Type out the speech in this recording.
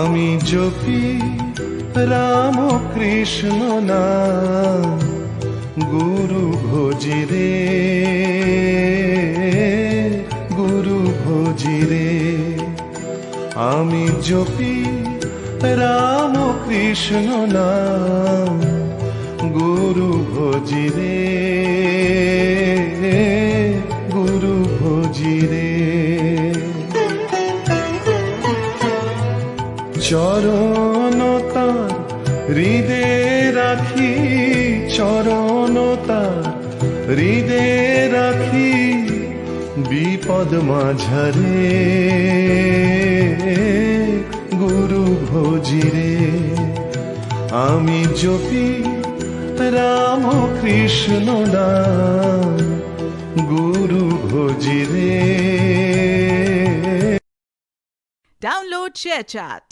আমি জপি রাম কৃষ্ণ নাম, গুরু ভজি রে, গুরু ভজি রে। আমি জপি রাম কৃষ্ণ নাম, গুরু ভজি রে, গুরু ভজি রে। চরণ তার হৃদে রাখি, চরণ তার হৃদে রাখি, বিপদ মাঝারে গুরু ভজি রে। আমি জপি রাম কৃষ্ণ নাম, গুরু ভজি রে। Download ShareChat.